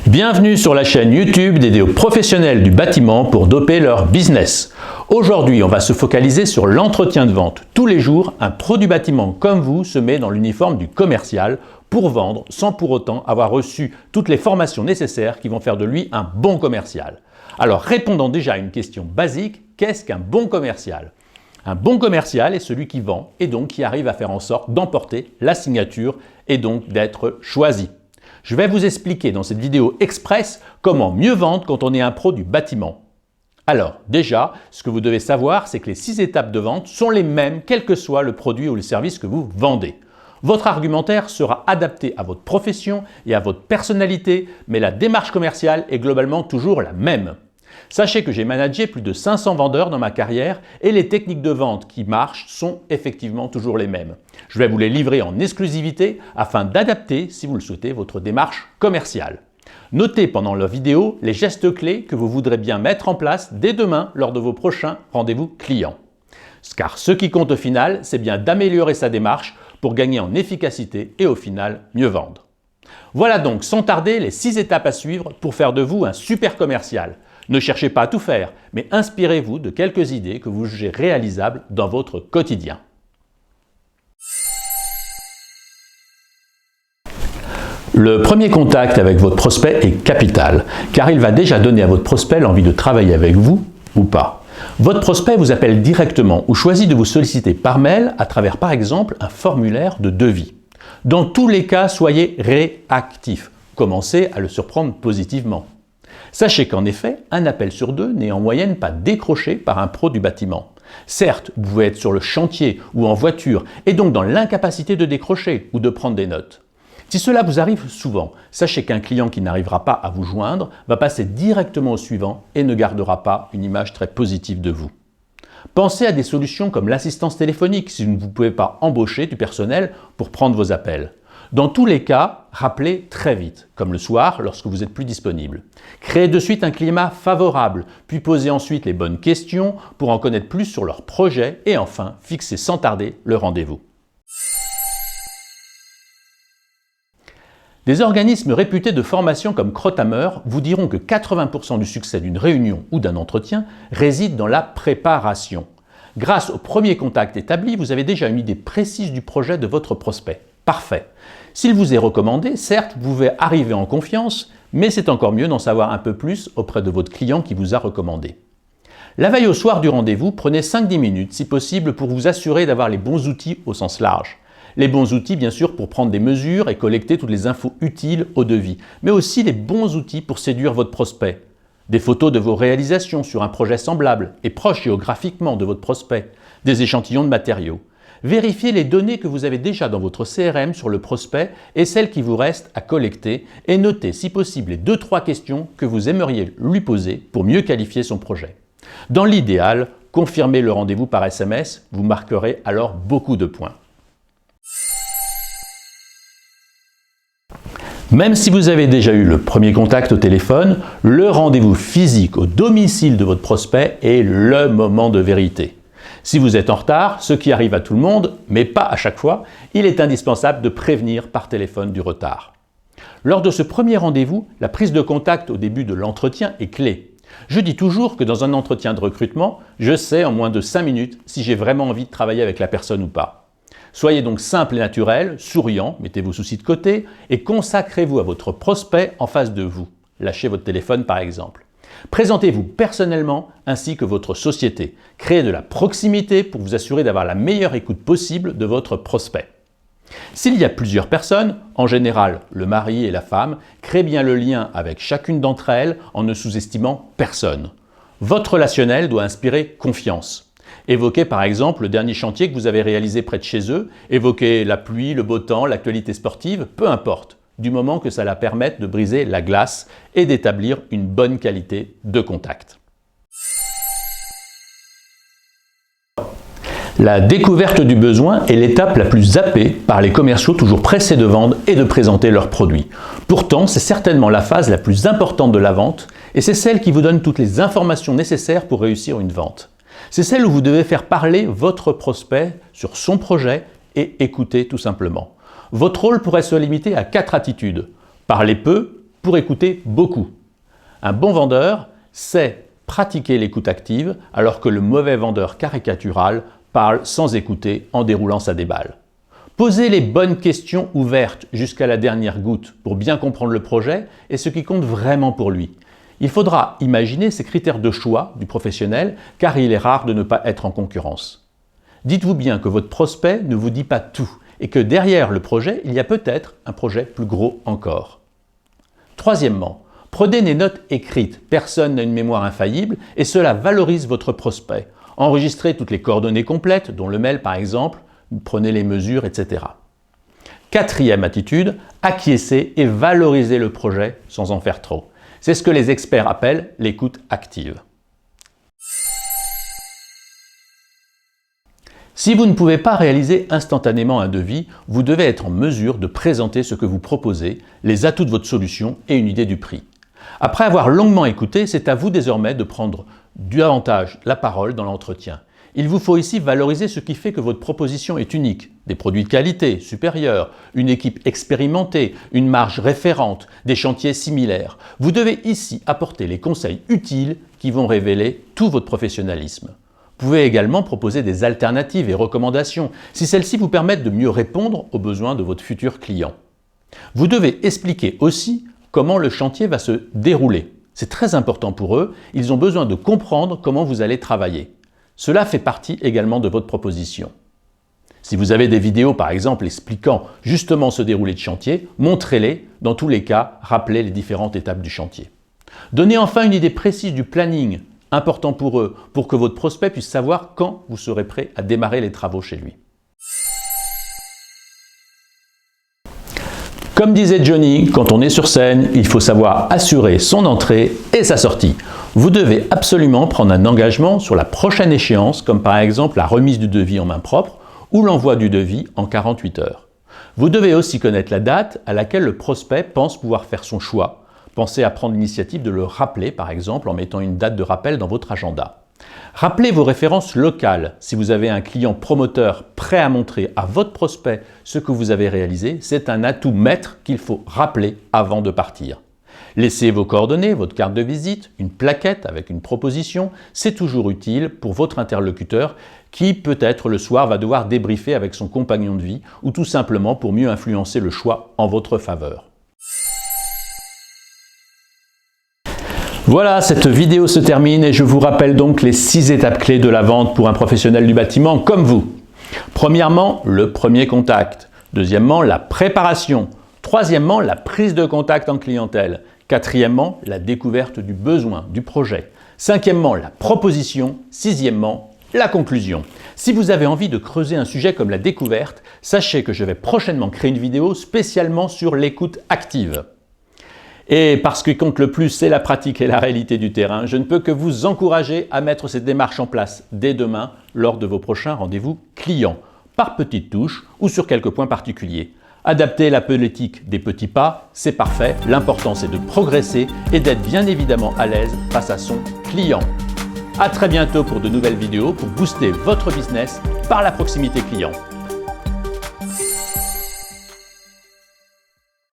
Bienvenue sur la chaîne YouTube dédiée aux professionnels du bâtiment pour doper leur business. Aujourd'hui, on va se focaliser sur l'entretien de vente. Tous les jours, un pro du bâtiment comme vous se met dans l'uniforme du commercial pour vendre sans pour autant avoir reçu toutes les formations nécessaires qui vont faire de lui un bon commercial. Alors répondons déjà à une question basique, qu'est-ce qu'un bon commercial ? Un bon commercial est celui qui vend et donc qui arrive à faire en sorte d'emporter la signature et donc d'être choisi. Je vais vous expliquer dans cette vidéo express comment mieux vendre quand on est un pro du bâtiment. Alors déjà, ce que vous devez savoir, c'est que les 6 étapes de vente sont les mêmes quel que soit le produit ou le service que vous vendez. Votre argumentaire sera adapté à votre profession et à votre personnalité, mais la démarche commerciale est globalement toujours la même. Sachez que j'ai managé plus de 500 vendeurs dans ma carrière et les techniques de vente qui marchent sont effectivement toujours les mêmes. Je vais vous les livrer en exclusivité afin d'adapter, si vous le souhaitez, votre démarche commerciale. Notez pendant la vidéo les gestes clés que vous voudrez bien mettre en place dès demain lors de vos prochains rendez-vous clients. Car ce qui compte au final, c'est bien d'améliorer sa démarche pour gagner en efficacité et au final mieux vendre. Voilà donc sans tarder les 6 étapes à suivre pour faire de vous un super commercial. Ne cherchez pas à tout faire, mais inspirez-vous de quelques idées que vous jugez réalisables dans votre quotidien. Le premier contact avec votre prospect est capital, car il va déjà donner à votre prospect l'envie de travailler avec vous ou pas. Votre prospect vous appelle directement ou choisit de vous solliciter par mail à travers par exemple un formulaire de devis. Dans tous les cas, soyez réactif. Commencez à le surprendre positivement. Sachez qu'en effet, un appel sur 2 n'est en moyenne pas décroché par un pro du bâtiment. Certes, vous pouvez être sur le chantier ou en voiture et donc dans l'incapacité de décrocher ou de prendre des notes. Si cela vous arrive souvent, sachez qu'un client qui n'arrivera pas à vous joindre va passer directement au suivant et ne gardera pas une image très positive de vous. Pensez à des solutions comme l'assistance téléphonique si vous ne pouvez pas embaucher du personnel pour prendre vos appels. Dans tous les cas, rappelez très vite, comme le soir lorsque vous êtes plus disponible. Créez de suite un climat favorable, puis posez ensuite les bonnes questions pour en connaître plus sur leur projet et enfin, fixez sans tarder le rendez-vous. Des organismes réputés de formation comme Crotamer vous diront que 80% du succès d'une réunion ou d'un entretien réside dans la préparation. Grâce au premier contact établi, vous avez déjà une idée précise du projet de votre prospect. Parfait. S'il vous est recommandé, certes, vous pouvez arriver en confiance, mais c'est encore mieux d'en savoir un peu plus auprès de votre client qui vous a recommandé. La veille au soir du rendez-vous, prenez 5-10 minutes, si possible, pour vous assurer d'avoir les bons outils au sens large. Les bons outils, bien sûr, pour prendre des mesures et collecter toutes les infos utiles au devis, mais aussi les bons outils pour séduire votre prospect. Des photos de vos réalisations sur un projet semblable et proche géographiquement de votre prospect, des échantillons de matériaux. Vérifiez les données que vous avez déjà dans votre CRM sur le prospect et celles qui vous restent à collecter et notez si possible les 2-3 questions que vous aimeriez lui poser pour mieux qualifier son projet. Dans l'idéal, confirmez le rendez-vous par SMS, vous marquerez alors beaucoup de points. Même si vous avez déjà eu le premier contact au téléphone, le rendez-vous physique au domicile de votre prospect est le moment de vérité. Si vous êtes en retard, ce qui arrive à tout le monde, mais pas à chaque fois, il est indispensable de prévenir par téléphone du retard. Lors de ce premier rendez-vous, la prise de contact au début de l'entretien est clé. Je dis toujours que dans un entretien de recrutement, je sais en moins de 5 minutes si j'ai vraiment envie de travailler avec la personne ou pas. Soyez donc simple et naturel, souriant, mettez vos soucis de côté et consacrez-vous à votre prospect en face de vous. Lâchez votre téléphone par exemple. Présentez-vous personnellement ainsi que votre société. Créez de la proximité pour vous assurer d'avoir la meilleure écoute possible de votre prospect. S'il y a plusieurs personnes, en général le mari et la femme, créez bien le lien avec chacune d'entre elles en ne sous-estimant personne. Votre relationnel doit inspirer confiance. Évoquez par exemple le dernier chantier que vous avez réalisé près de chez eux, évoquez la pluie, le beau temps, l'actualité sportive, peu importe, du moment que ça la permette de briser la glace et d'établir une bonne qualité de contact. La découverte du besoin est l'étape la plus zappée par les commerciaux toujours pressés de vendre et de présenter leurs produits. Pourtant, c'est certainement la phase la plus importante de la vente et c'est celle qui vous donne toutes les informations nécessaires pour réussir une vente. C'est celle où vous devez faire parler votre prospect sur son projet et écouter tout simplement. Votre rôle pourrait se limiter à 4 attitudes. Parler peu, pour écouter beaucoup. Un bon vendeur sait pratiquer l'écoute active alors que le mauvais vendeur caricatural parle sans écouter en déroulant sa déballe. Posez les bonnes questions ouvertes jusqu'à la dernière goutte pour bien comprendre le projet et ce qui compte vraiment pour lui. Il faudra imaginer ces critères de choix du professionnel car il est rare de ne pas être en concurrence. Dites-vous bien que votre prospect ne vous dit pas tout et que derrière le projet, il y a peut-être un projet plus gros encore. Troisièmement, prenez des notes écrites. Personne n'a une mémoire infaillible et cela valorise votre prospect. Enregistrez toutes les coordonnées complètes, dont le mail par exemple, prenez les mesures, etc. Quatrième attitude, acquiescer et valoriser le projet sans en faire trop. C'est ce que les experts appellent l'écoute active. Si vous ne pouvez pas réaliser instantanément un devis, vous devez être en mesure de présenter ce que vous proposez, les atouts de votre solution et une idée du prix. Après avoir longuement écouté, c'est à vous désormais de prendre davantage la parole dans l'entretien. Il vous faut ici valoriser ce qui fait que votre proposition est unique. Des produits de qualité supérieure, une équipe expérimentée, une marge référente, des chantiers similaires. Vous devez ici apporter les conseils utiles qui vont révéler tout votre professionnalisme. Vous pouvez également proposer des alternatives et recommandations si celles-ci vous permettent de mieux répondre aux besoins de votre futur client. Vous devez expliquer aussi comment le chantier va se dérouler. C'est très important pour eux, ils ont besoin de comprendre comment vous allez travailler. Cela fait partie également de votre proposition. Si vous avez des vidéos par exemple expliquant justement ce déroulé de chantier, montrez-les, dans tous les cas, rappelez les différentes étapes du chantier. Donnez enfin une idée précise du planning, important pour eux, pour que votre prospect puisse savoir quand vous serez prêt à démarrer les travaux chez lui. Comme disait Johnny, quand on est sur scène, il faut savoir assurer son entrée et sa sortie. Vous devez absolument prendre un engagement sur la prochaine échéance, comme par exemple la remise du devis en main propre ou l'envoi du devis en 48 heures. Vous devez aussi connaître la date à laquelle le prospect pense pouvoir faire son choix. Pensez à prendre l'initiative de le rappeler, par exemple, en mettant une date de rappel dans votre agenda. Rappelez vos références locales. Si vous avez un client promoteur prêt à montrer à votre prospect ce que vous avez réalisé, c'est un atout maître qu'il faut rappeler avant de partir. Laissez vos coordonnées, votre carte de visite, une plaquette avec une proposition, c'est toujours utile pour votre interlocuteur qui peut-être le soir va devoir débriefer avec son compagnon de vie ou tout simplement pour mieux influencer le choix en votre faveur. Voilà, cette vidéo se termine et je vous rappelle donc les 6 étapes clés de la vente pour un professionnel du bâtiment comme vous. Premièrement, le premier contact. Deuxièmement, la préparation. Troisièmement, la prise de contact en clientèle. Quatrièmement, la découverte du besoin, du projet. Cinquièmement, la proposition. Sixièmement, la conclusion. Si vous avez envie de creuser un sujet comme la découverte, sachez que je vais prochainement créer une vidéo spécialement sur l'écoute active. Et parce que compte le plus, c'est la pratique et la réalité du terrain, je ne peux que vous encourager à mettre cette démarche en place dès demain lors de vos prochains rendez-vous clients, par petites touches ou sur quelques points particuliers. Adapter la politique des petits pas, c'est parfait. L'important, c'est de progresser et d'être bien évidemment à l'aise face à son client. À très bientôt pour de nouvelles vidéos pour booster votre business par la proximité client.